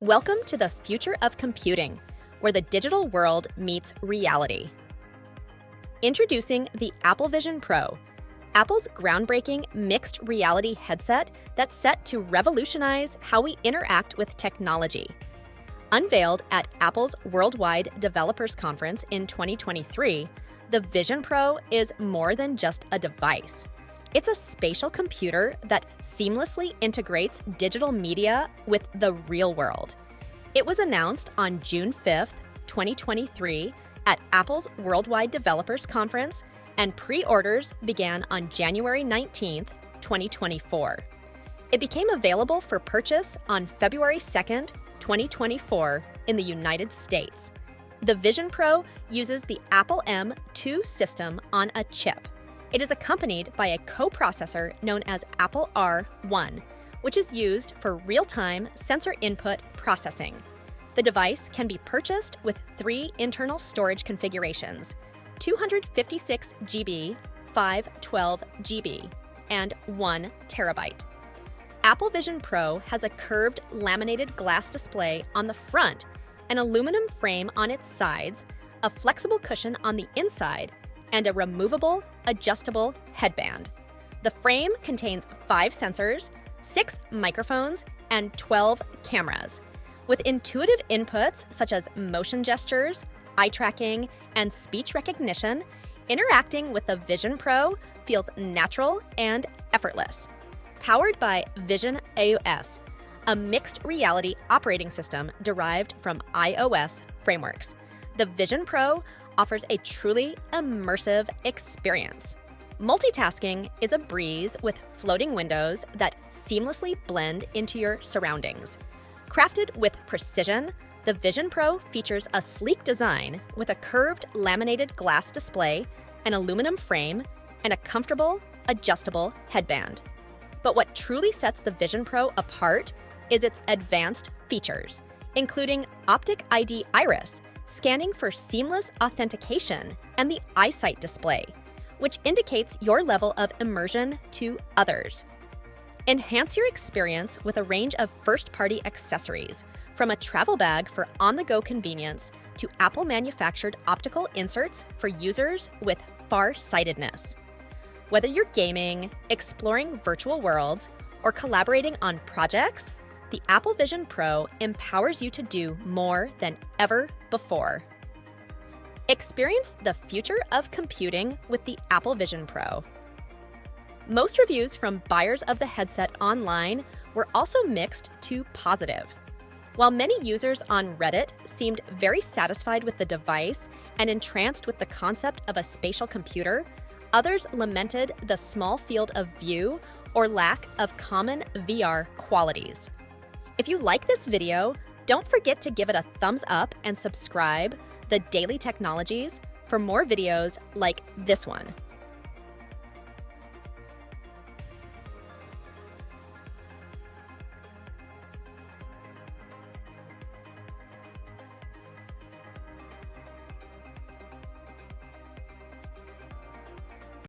Welcome to the future of computing, where the digital world meets reality. Introducing the Apple Vision Pro, Apple's groundbreaking mixed reality headset that's set to revolutionize how we interact with technology. Unveiled at Apple's Worldwide Developers Conference in 2023, the Vision Pro is more than just a device. It's a spatial computer that seamlessly integrates digital media with the real world. It was announced on June 5th, 2023 at Apple's Worldwide Developers Conference, and pre-orders began on January 19th, 2024. It became available for purchase on February 2nd, 2024 in the United States. The Vision Pro uses the Apple M2 system on a chip. It is accompanied by a coprocessor known as Apple R1, which is used for real-time sensor input processing. The device can be purchased with 3 internal storage configurations: 256 GB, 512 GB, and 1 terabyte. Apple Vision Pro has a curved laminated glass display on the front, an aluminum frame on its sides, a flexible cushion on the inside, and a removable, adjustable headband. The frame contains 5 sensors, 6 microphones, and 12 cameras. With intuitive inputs such as motion gestures, eye tracking, and speech recognition, interacting with the Vision Pro feels natural and effortless. Powered by Vision OS, a mixed reality operating system derived from iOS frameworks, the Vision Pro offers a truly immersive experience. Multitasking is a breeze with floating windows that seamlessly blend into your surroundings. Crafted with precision, the Vision Pro features a sleek design with a curved laminated glass display, an aluminum frame, and a comfortable, adjustable headband. But what truly sets the Vision Pro apart is its advanced features, including Optic ID Iris, scanning for seamless authentication, and the EyeSight display, which indicates your level of immersion to others. Enhance your experience with a range of first-party accessories, from a travel bag for on-the-go convenience to Apple-manufactured optical inserts for users with far-sightedness. Whether you're gaming, exploring virtual worlds, or collaborating on projects, the Apple Vision Pro empowers you to do more than ever before. Experience the future of computing with the Apple Vision Pro. Most reviews from buyers of the headset online were also mixed to positive. While many users on Reddit seemed very satisfied with the device and entranced with the concept of a spatial computer, others lamented the small field of view or lack of common VR qualities. If you like this video, don't forget to give it a thumbs up and subscribe The Daily Technologies for more videos like this one.